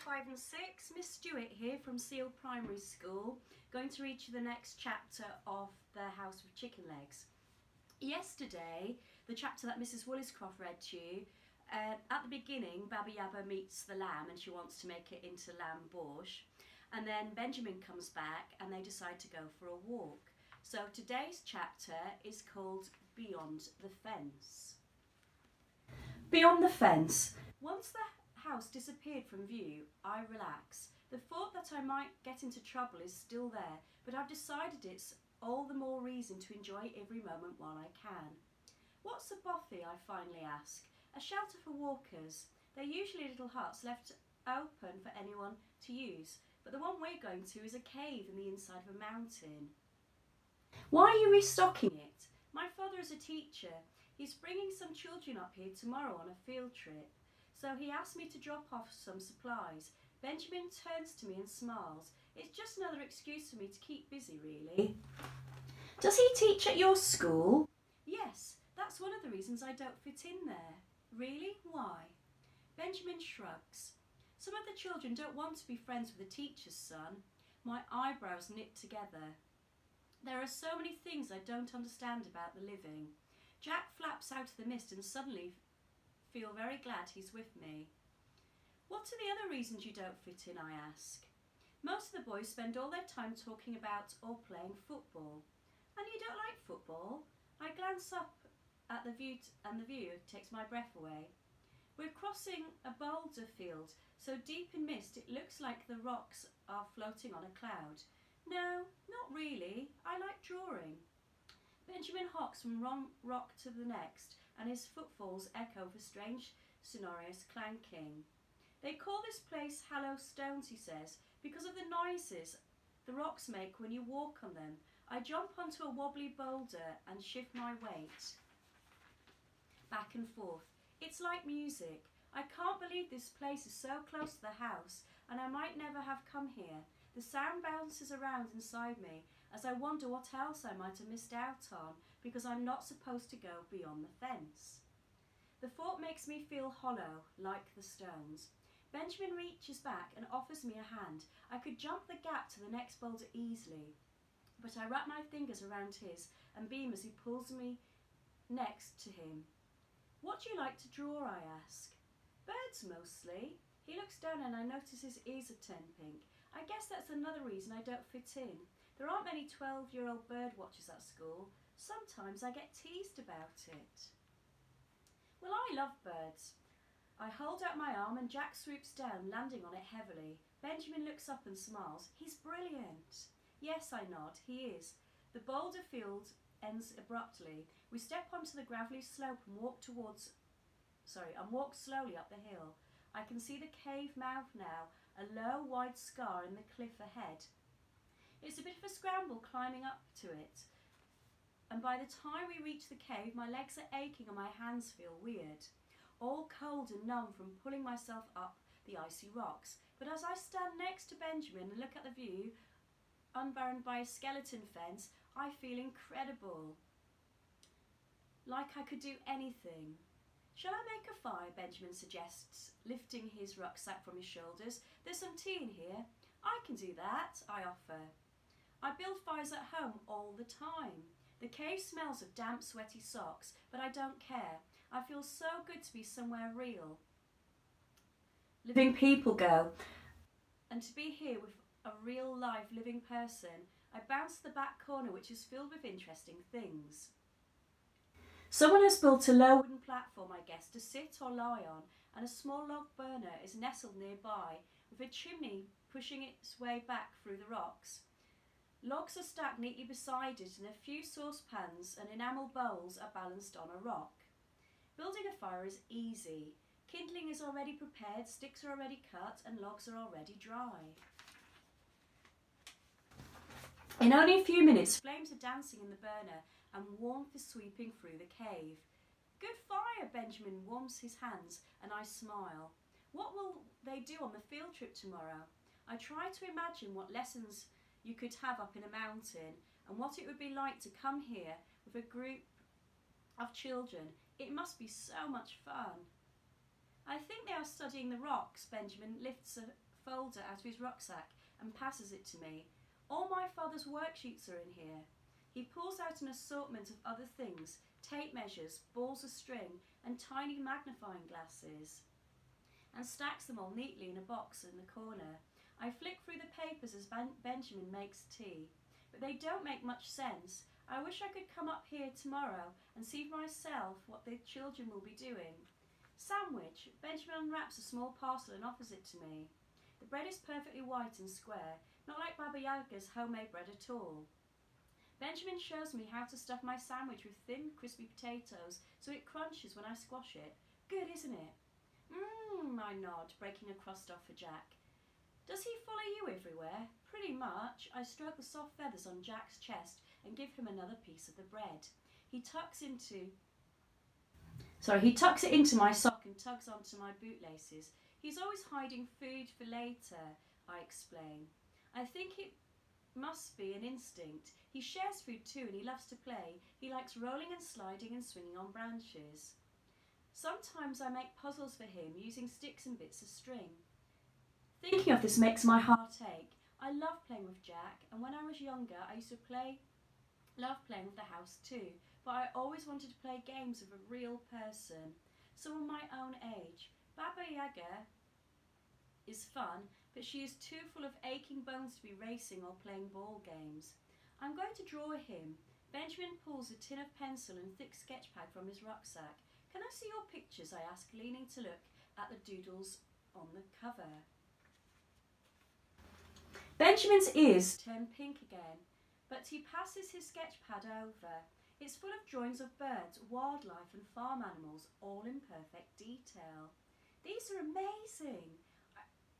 5 and 6, Miss Stewart here from Seal Primary School, going to read you the next chapter of The House with Chicken Legs. Yesterday, the chapter that Mrs. Woolliscroft read to you, at the beginning, Baba Yaga meets the lamb and she wants to make it into lamb borscht. And then Benjamin comes back and they decide to go for a walk. So today's chapter is called Beyond the Fence. Beyond the fence. Once the house disappeared from view, I relax. The thought that I might get into trouble is still there, but I've decided it's all the more reason to enjoy every moment while I can. What's a bothy, I finally ask. A shelter for walkers. They're usually little huts left open for anyone to use, but the one we're going to is a cave in the inside of a mountain. Why are you restocking it? My father is a teacher. He's bringing some children up here tomorrow on a field trip, so he asked me to drop off some supplies. Benjamin turns to me and smiles. It's just another excuse for me to keep busy, really. Does he teach at your school? Yes, that's one of the reasons I don't fit in there. Really? Why? Benjamin shrugs. Some of the children don't want to be friends with the teacher's son. My eyebrows knit together. There are so many things I don't understand about the living. Jack flaps out of the mist and suddenly feel very glad he's with me. What are the other reasons you don't fit in, I ask. Most of the boys spend all their time talking about or playing football. And you don't like football? I glance up at the view and the view takes my breath away. We're crossing a boulder field, so deep in mist it looks like the rocks are floating on a cloud. No, not really. I like drawing. Benjamin hops from one rock to the next, and his footfalls echo with strange, sonorous clanking. They call this place Hollow Stones, he says, because of the noises the rocks make when you walk on them. I jump onto a wobbly boulder and shift my weight back and forth. It's like music. I can't believe this place is so close to the house, and I might never have come here. The sound bounces around inside me as I wonder what else I might have missed out on because I'm not supposed to go beyond the fence. The thought makes me feel hollow, like the stones. Benjamin reaches back and offers me a hand. I could jump the gap to the next boulder easily, but I wrap my fingers around his and beam as he pulls me next to him. What do you like to draw, I ask. Birds mostly. He looks down and I notice his ears are turned pink. I guess that's another reason I don't fit in. There aren't many 12-year-old bird watchers at school. Sometimes I get teased about it. Well, I love birds. I hold out my arm and Jack swoops down, landing on it heavily. Benjamin looks up and smiles. He's brilliant. Yes, I nod. He is. The boulder field ends abruptly. We step onto the gravelly slope and walk slowly up the hill. I can see the cave mouth now, a low, wide scar in the cliff ahead. It's a bit of a scramble climbing up to it, and by the time we reach the cave, my legs are aching and my hands feel weird, all cold and numb from pulling myself up the icy rocks. But as I stand next to Benjamin and look at the view, unbound by a skeleton fence, I feel incredible, like I could do anything. Shall I make a fire? Benjamin suggests, lifting his rucksack from his shoulders. There's some tea in here. I can do that, I offer. I build fires at home all the time. The cave smells of damp, sweaty socks, but I don't care. I feel so good to be somewhere real. Living people go, and to be here with a real live living person. I bounce to the back corner, which is filled with interesting things. Someone has built a low wooden platform, I guess, to sit or lie on, and a small log burner is nestled nearby, with a chimney pushing its way back through the rocks. Logs are stacked neatly beside it, and a few saucepans and enamel bowls are balanced on a rock. Building a fire is easy. Kindling is already prepared, sticks are already cut, and logs are already dry. In only a few minutes, flames are dancing in the burner, and warmth is sweeping through the cave. Good fire, Benjamin warms his hands, and I smile. What will they do on the field trip tomorrow? I try to imagine what lessons you could have up in a mountain, and what it would be like to come here with a group of children. It must be so much fun. I think they are studying the rocks. Benjamin lifts a folder out of his rucksack and passes it to me. All my father's worksheets are in here. He pulls out an assortment of other things, tape measures, balls of string, and tiny magnifying glasses, and stacks them all neatly in a box in the corner. I flick through the papers as Benjamin makes tea, but they don't make much sense. I wish I could come up here tomorrow and see for myself what the children will be doing. Sandwich. Benjamin unwraps a small parcel and offers it to me. The bread is perfectly white and square, not like Baba Yaga's homemade bread at all. Benjamin shows me how to stuff my sandwich with thin, crispy potatoes so it crunches when I squash it. Good, isn't it? I nod, breaking a crust off for Jack. Does he follow you everywhere? Pretty much. I stroke the soft feathers on Jack's chest and give him another piece of the bread. He tucks it into my sock and tugs onto my bootlaces. He's always hiding food for later, I explain. I think it must be an instinct. He shares food too and he loves to play. He likes rolling and sliding and swinging on branches. Sometimes I make puzzles for him using sticks and bits of string. Thinking of this makes my heart ache. I love playing with Jack, and when I was younger I used to love playing with the house too, but I always wanted to play games with a real person, someone my own age. Baba Yaga is fun, but she is too full of aching bones to be racing or playing ball games. I'm going to draw him. Benjamin pulls a tin of pencil and thick sketch pad from his rucksack. Can I see your pictures? I ask, leaning to look at the doodles on the cover. Benjamin's ears turn pink again, but he passes his sketch pad over. It's full of drawings of birds, wildlife and farm animals, all in perfect detail. These are amazing.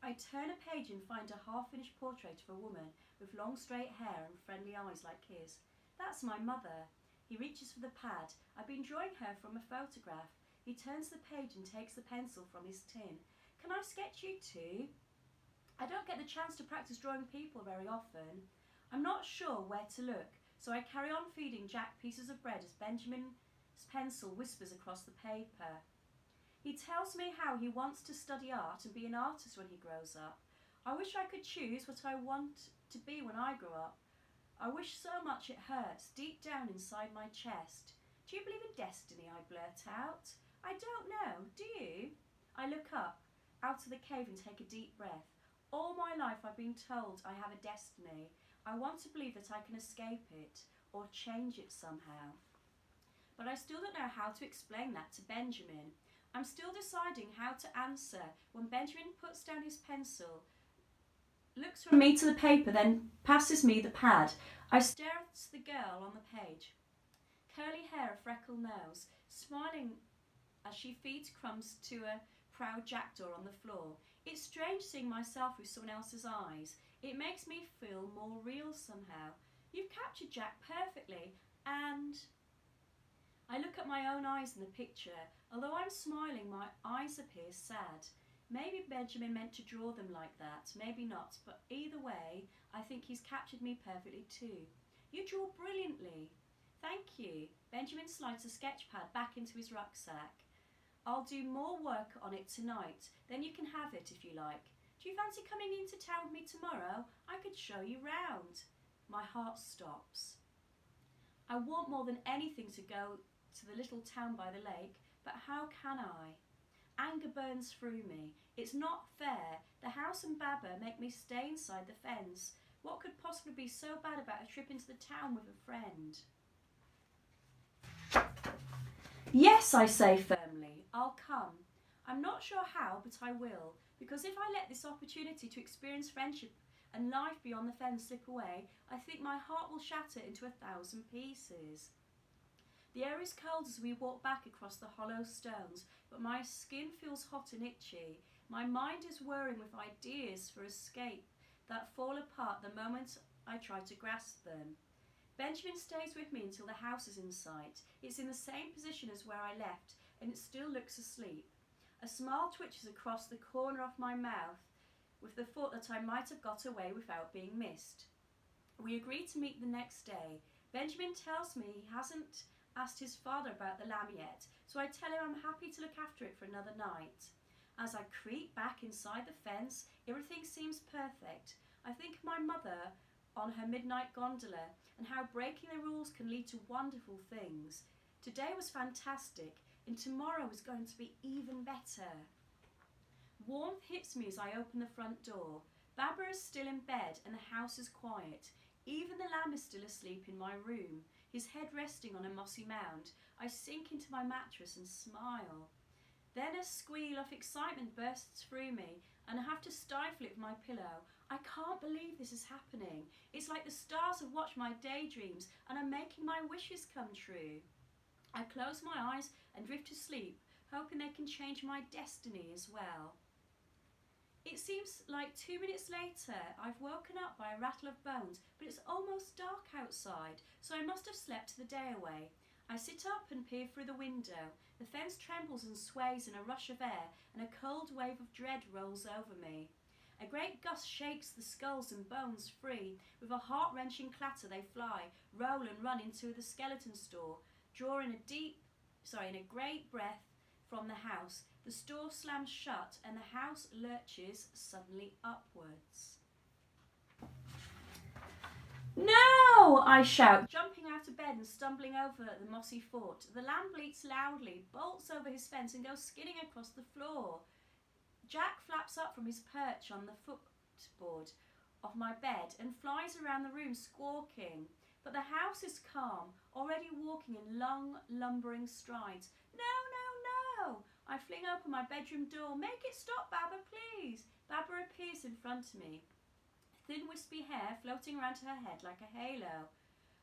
I turn a page and find a half-finished portrait of a woman with long straight hair and friendly eyes like his. That's my mother. He reaches for the pad. I've been drawing her from a photograph. He turns the page and takes the pencil from his tin. Can I sketch you too? I don't get the chance to practice drawing people very often. I'm not sure where to look, so I carry on feeding Jack pieces of bread as Benjamin's pencil whispers across the paper. He tells me how he wants to study art and be an artist when he grows up. I wish I could choose what I want to be when I grow up. I wish so much it hurts, deep down inside my chest. Do you believe in destiny? I blurt out. I don't know, do you? I look up, out of the cave and take a deep breath. All my life I've been told I have a destiny. I want to believe that I can escape it, or change it somehow. But I still don't know how to explain that to Benjamin. I'm still deciding how to answer when Benjamin puts down his pencil, looks from me to the paper, then passes me the pad. I stare at the girl on the page. Curly hair, a freckled nose, smiling as she feeds crumbs to a proud jackdaw on the floor. It's strange seeing myself with someone else's eyes. It makes me feel more real somehow. You've captured Jack perfectly, and I look at my own eyes in the picture. Although I'm smiling, my eyes appear sad. Maybe Benjamin meant to draw them like that, maybe not, but either way, I think he's captured me perfectly too. You draw brilliantly. Thank you. Benjamin slides the sketch pad back into his rucksack. I'll do more work on it tonight, then you can have it if you like. Do you fancy coming into town with me tomorrow? I could show you round. My heart stops. I want more than anything to go to the little town by the lake, but how can I? Anger burns through me. It's not fair. The house and Baba make me stay inside the fence. What could possibly be so bad about a trip into the town with a friend? Yes, I say firmly. I'll come. I'm not sure how, but I will, because if I let this opportunity to experience friendship and life beyond the fence slip away, I think my heart will shatter into 1,000 pieces. The air is cold as we walk back across the hollow stones, but my skin feels hot and itchy. My mind is whirring with ideas for escape that fall apart the moment I try to grasp them. Benjamin stays with me until the house is in sight. It's in the same position as where I left, and it still looks asleep. A smile twitches across the corner of my mouth with the thought that I might have got away without being missed. We agree to meet the next day. Benjamin tells me he hasn't asked his father about the lamb yet, so I tell him I'm happy to look after it for another night. As I creep back inside the fence, everything seems perfect. I think of my mother on her midnight gondola and how breaking the rules can lead to wonderful things. Today was fantastic, and tomorrow is going to be even better. Warmth hits me as I open the front door. Baba is still in bed and the house is quiet. Even the lamb is still asleep in my room, his head resting on a mossy mound. I sink into my mattress and smile. Then a squeal of excitement bursts through me and I have to stifle it with my pillow. I can't believe this is happening. It's like the stars have watched my daydreams and are making my wishes come true. I close my eyes and drift to sleep, hoping they can change my destiny as well. It seems like 2 minutes later, I've woken up by a rattle of bones, but it's almost dark outside, so I must have slept the day away. I sit up and peer through the window. The fence trembles and sways in a rush of air, and a cold wave of dread rolls over me. A great gust shakes the skulls and bones free. With a heart-wrenching clatter they fly, roll and run into the skeleton store, drawing a great breath from the house. The store slams shut and the house lurches suddenly upwards. "No!" I shout, jumping out of bed and stumbling over the mossy fort. The lamb bleats loudly, bolts over his fence and goes skidding across the floor. Jack flaps up from his perch on the footboard of my bed and flies around the room squawking. But the house is calm, already walking in long, lumbering strides. "No, no, no!" I fling open my bedroom door. "Make it stop, Baba, please." Baba appears in front of me, thin wispy hair floating around her head like a halo.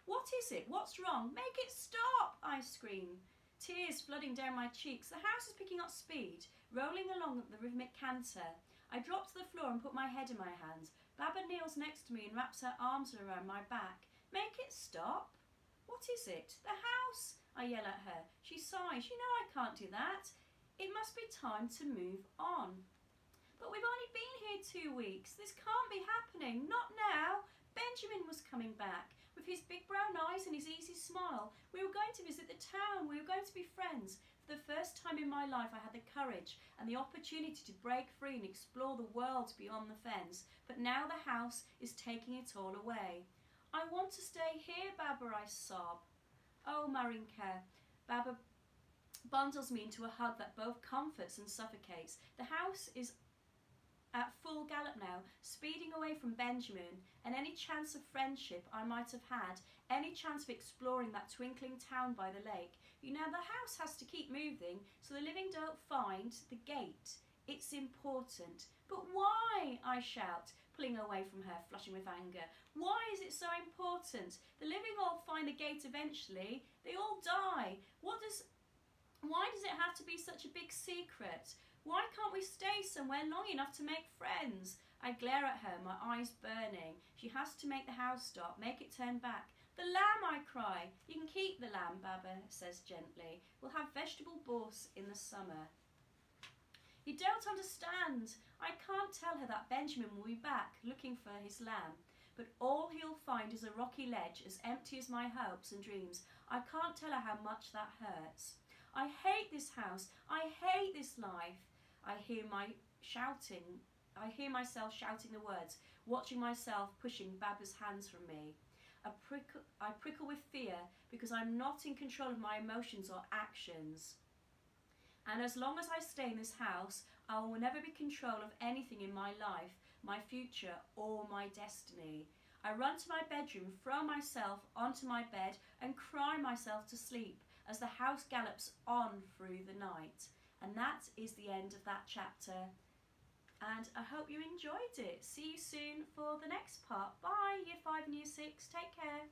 "What is it? What's wrong? Make it stop!" I scream, tears flooding down my cheeks. The house is picking up speed, rolling along at the rhythmic canter. I drop to the floor and put my head in my hands. Baba kneels next to me and wraps her arms around my back. "Make it stop? What is it?" "The house," I yell at her. She sighs. "You know I can't do that. It must be time to move on." "But we've only been here 2 weeks. This can't be happening. Not now." Benjamin was coming back. With his big brown eyes and his easy smile, we were going to visit the town. We were going to be friends. For the first time in my life, I had the courage and the opportunity to break free and explore the world beyond the fence. But now the house is taking it all away. "I want to stay here, Baba," I sob. "Oh, Marinka." Baba bundles me into a hug that both comforts and suffocates. The house is at full gallop now, speeding away from Benjamin and any chance of friendship I might have had, any chance of exploring that twinkling town by the lake. You know, the house has to keep moving, so the living don't find the gate. It's important. "But why?" I shout, pulling away from her, flushing with anger. "Why is it so important? The living all find the gate eventually. They all die. Why does it have to be such a big secret? Why can't we stay somewhere long enough to make friends?" I glare at her, my eyes burning. She has to make the house stop, make it turn back. "The lamb," I cry. "You can keep the lamb," Baba says gently. "We'll have vegetable bourse in the summer." You don't understand. I can't tell her that Benjamin will be back looking for his lamb, but all he'll find is a rocky ledge as empty as my hopes and dreams. I can't tell her how much that hurts. I hate this house. I hate this life. I hear myself shouting the words, watching myself pushing Baba's hands from me. I prickle with fear because I'm not in control of my emotions or actions. And as long as I stay in this house, I will never be in control of anything in my life, my future, or my destiny. I run to my bedroom, throw myself onto my bed, and cry myself to sleep as the house gallops on through the night. And that is the end of that chapter. And I hope you enjoyed it. See you soon for the next part. Bye, Year 5 and Year 6. Take care.